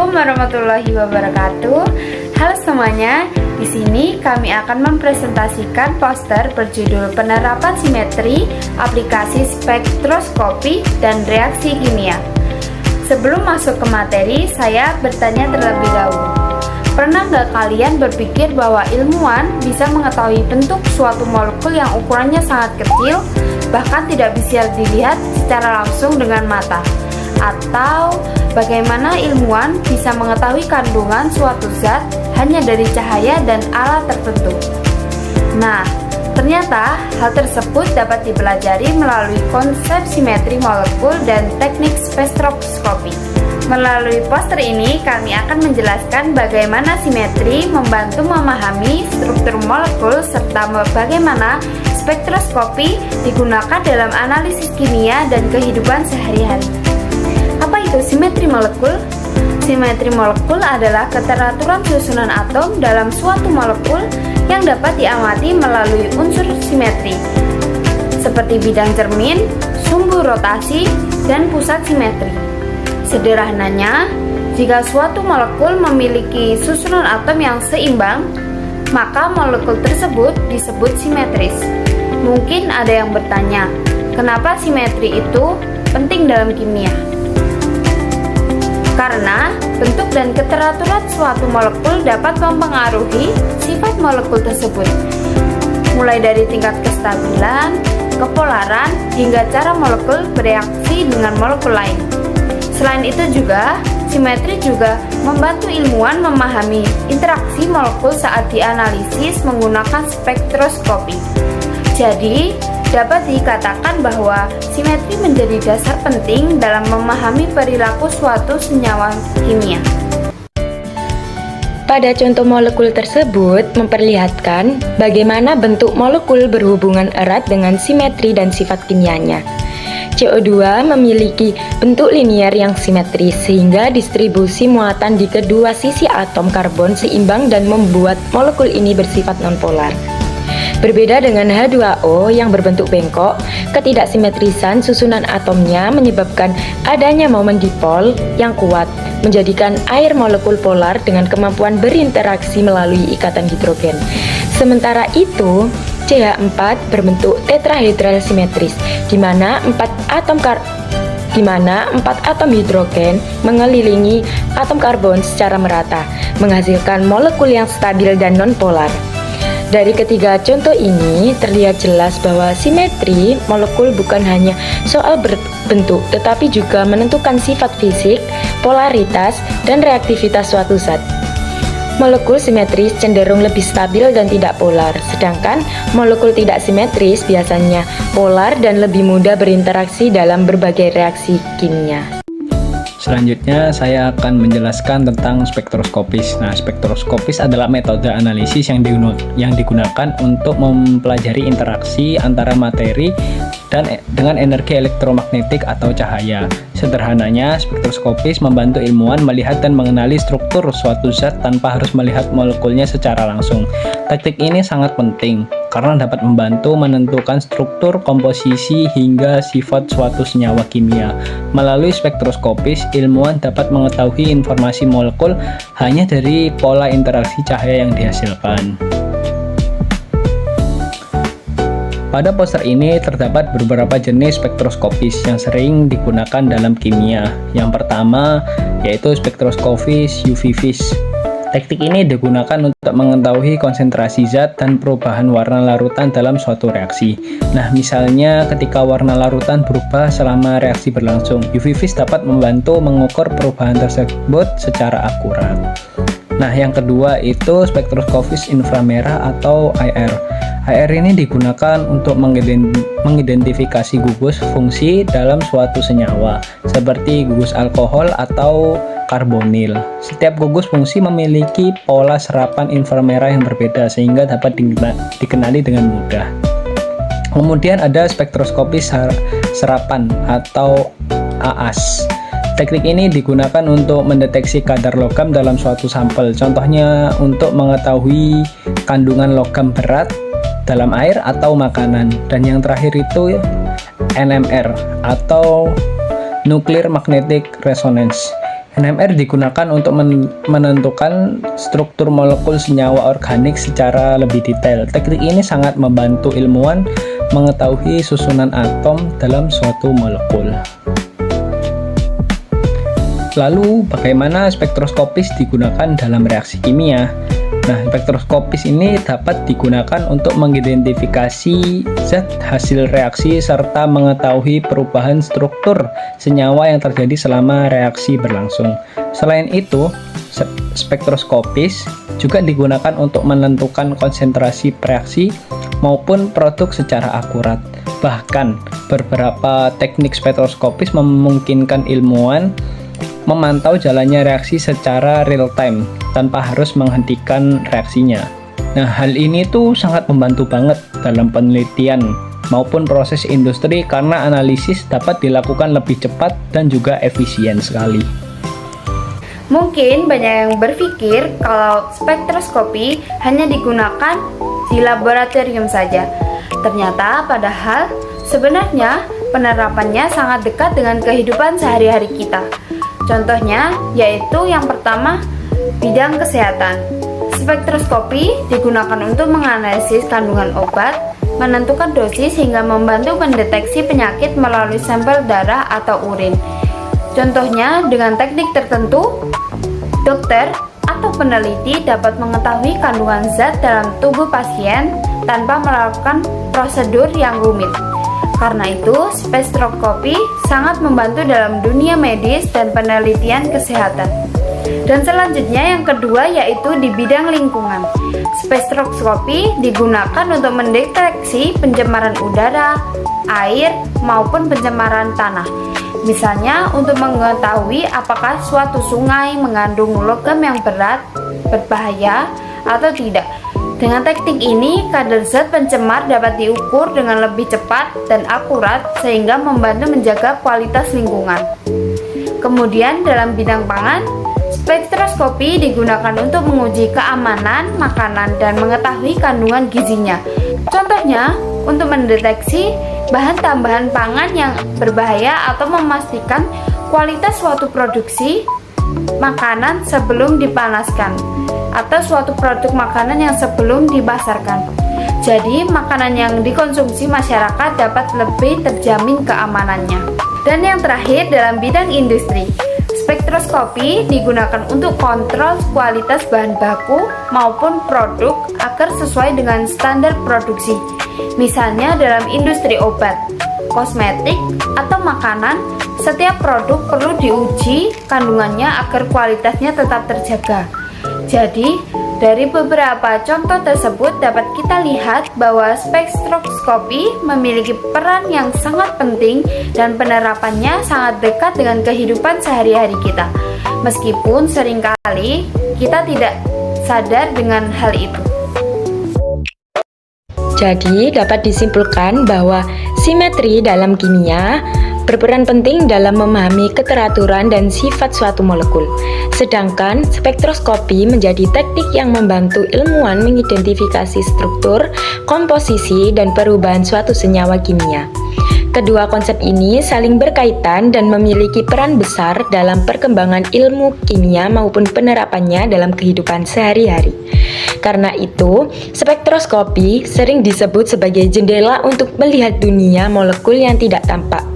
Assalamualaikum warahmatullahi wabarakatuh. Halo semuanya, di sini kami akan mempresentasikan poster berjudul Penerapan Simetri Aplikasi Spektroskopi dan Reaksi Kimia. Sebelum masuk ke materi, saya bertanya terlebih dahulu. Pernah nggak kalian berpikir bahwa ilmuwan bisa mengetahui bentuk suatu molekul yang ukurannya sangat kecil, bahkan tidak bisa dilihat secara langsung dengan mata? Atau bagaimana ilmuwan bisa mengetahui kandungan suatu zat hanya dari cahaya dan alat tertentu? Nah, ternyata hal tersebut dapat dipelajari melalui konsep simetri molekul dan teknik spektroskopi. Melalui poster ini, kami akan menjelaskan bagaimana simetri membantu memahami struktur molekul serta bagaimana spektroskopi digunakan dalam analisis kimia dan kehidupan sehari-hari. Apa itu simetri molekul? Simetri molekul adalah keteraturan susunan atom dalam suatu molekul yang dapat diamati melalui unsur simetri, seperti bidang cermin, sumbu rotasi, dan pusat simetri. Sederhananya, jika suatu molekul memiliki susunan atom yang seimbang, maka molekul tersebut disebut simetris. Mungkin ada yang bertanya, kenapa simetri itu penting dalam kimia? Karena bentuk dan keteraturan suatu molekul dapat mempengaruhi sifat molekul tersebut, mulai dari tingkat kestabilan, kepolaran, hingga cara molekul bereaksi dengan molekul lain. Selain itu juga, simetri juga membantu ilmuwan memahami interaksi molekul saat dianalisis menggunakan spektroskopi. Jadi, dapat dikatakan bahwa simetri menjadi dasar penting dalam memahami perilaku suatu senyawa kimia. Pada contoh molekul tersebut memperlihatkan bagaimana bentuk molekul berhubungan erat dengan simetri dan sifat kimianya. CO2 memiliki bentuk linier yang simetris sehingga distribusi muatan di kedua sisi atom karbon seimbang dan membuat molekul ini bersifat nonpolar. Berbeda dengan H2O yang berbentuk bengkok, ketidaksimetrisan susunan atomnya menyebabkan adanya momen dipol yang kuat, menjadikan air molekul polar dengan kemampuan berinteraksi melalui ikatan hidrogen. Sementara itu, CH4 berbentuk tetrahedral simetris, di mana 4 atom hidrogen mengelilingi atom karbon secara merata, menghasilkan molekul yang stabil dan nonpolar. Dari ketiga contoh ini, terlihat jelas bahwa simetri molekul bukan hanya soal berbentuk, tetapi juga menentukan sifat fisik, polaritas, dan reaktivitas suatu zat. Molekul simetris cenderung lebih stabil dan tidak polar, sedangkan molekul tidak simetris biasanya polar dan lebih mudah berinteraksi dalam berbagai reaksi kimia. Selanjutnya saya akan menjelaskan tentang spektroskopis. Nah, spektroskopis adalah metode analisis yang digunakan untuk mempelajari interaksi antara materi dengan energi elektromagnetik atau cahaya. Sederhananya, spektroskopis membantu ilmuwan melihat dan mengenali struktur suatu zat tanpa harus melihat molekulnya secara langsung. Teknik ini sangat penting karena dapat membantu menentukan struktur, komposisi, hingga sifat suatu senyawa kimia. Melalui spektroskopis, ilmuwan dapat mengetahui informasi molekul hanya dari pola interaksi cahaya yang dihasilkan. Pada poster ini terdapat beberapa jenis spektroskopis yang sering digunakan dalam kimia. Yang pertama yaitu spektroskopis UV vis. Teknik ini digunakan untuk mengetahui konsentrasi zat dan perubahan warna larutan dalam suatu reaksi. Nah, misalnya ketika warna larutan berubah selama reaksi berlangsung, UV vis dapat membantu mengukur perubahan tersebut secara akurat. Nah, yang kedua itu spektroskopis inframerah atau IR. IR ini digunakan untuk mengidentifikasi gugus fungsi dalam suatu senyawa, seperti gugus alkohol atau karbonil. Setiap gugus fungsi memiliki pola serapan inframerah yang berbeda sehingga dapat dikenali dengan mudah. Kemudian ada spektroskopis serapan atau AAS. Teknik ini digunakan untuk mendeteksi kadar logam dalam suatu sampel, contohnya untuk mengetahui kandungan logam berat dalam air atau makanan. Dan yang terakhir itu NMR atau Nuclear Magnetic Resonance. NMR digunakan untuk menentukan struktur molekul senyawa organik secara lebih detail. Teknik ini sangat membantu ilmuwan mengetahui susunan atom dalam suatu molekul. Lalu, bagaimana spektroskopis digunakan dalam reaksi kimia? Nah, spektroskopis ini dapat digunakan untuk mengidentifikasi zat hasil reaksi serta mengetahui perubahan struktur senyawa yang terjadi selama reaksi berlangsung. Selain itu, spektroskopis juga digunakan untuk menentukan konsentrasi reaksi maupun produk secara akurat. Bahkan, beberapa teknik spektroskopis memungkinkan ilmuwan memantau jalannya reaksi secara real time tanpa harus menghentikan reaksinya. Nah, hal ini tuh sangat membantu banget dalam penelitian maupun proses industri karena analisis dapat dilakukan lebih cepat dan juga efisien sekali. Mungkin banyak yang berpikir kalau spektroskopi hanya digunakan di laboratorium saja. Ternyata padahal sebenarnya penerapannya sangat dekat dengan kehidupan sehari-hari kita. Contohnya yaitu yang pertama, bidang kesehatan. Spektroskopi digunakan untuk menganalisis kandungan obat, menentukan dosis hingga membantu mendeteksi penyakit melalui sampel darah atau urin. Contohnya dengan teknik tertentu, dokter atau peneliti dapat mengetahui kandungan zat dalam tubuh pasien tanpa melakukan prosedur yang rumit. Karena itu, spektroskopi sangat membantu dalam dunia medis dan penelitian kesehatan. Dan selanjutnya yang kedua yaitu di bidang lingkungan. Spektroskopi digunakan untuk mendeteksi pencemaran udara, air, maupun pencemaran tanah. Misalnya untuk mengetahui apakah suatu sungai mengandung logam yang berat, berbahaya, atau tidak. Dengan teknik ini, kadar zat pencemar dapat diukur dengan lebih cepat dan akurat sehingga membantu menjaga kualitas lingkungan. Kemudian dalam bidang pangan, spektroskopi digunakan untuk menguji keamanan makanan dan mengetahui kandungan gizinya. Contohnya, untuk mendeteksi bahan tambahan pangan yang berbahaya atau memastikan kualitas suatu produksi makanan sebelum dipanaskan atau suatu produk makanan yang sebelum dipasarkan. Jadi, makanan yang dikonsumsi masyarakat dapat lebih terjamin keamanannya. Dan yang terakhir dalam bidang industri, spektroskopi digunakan untuk kontrol kualitas bahan baku maupun produk agar sesuai dengan standar produksi. Misalnya dalam industri obat, kosmetik, atau makanan, setiap produk perlu diuji kandungannya agar kualitasnya tetap terjaga. Jadi, dari beberapa contoh tersebut dapat kita lihat bahwa spektroskopi memiliki peran yang sangat penting dan penerapannya sangat dekat dengan kehidupan sehari-hari kita. Meskipun seringkali kita tidak sadar dengan hal itu. Jadi, dapat disimpulkan bahwa simetri dalam kimia berperan penting dalam memahami keteraturan dan sifat suatu molekul. Sedangkan spektroskopi menjadi teknik yang membantu ilmuwan mengidentifikasi struktur, komposisi, dan perubahan suatu senyawa kimia. Kedua konsep ini saling berkaitan dan memiliki peran besar dalam perkembangan ilmu kimia maupun penerapannya dalam kehidupan sehari-hari. Karena itu, spektroskopi sering disebut sebagai jendela untuk melihat dunia molekul yang tidak tampak.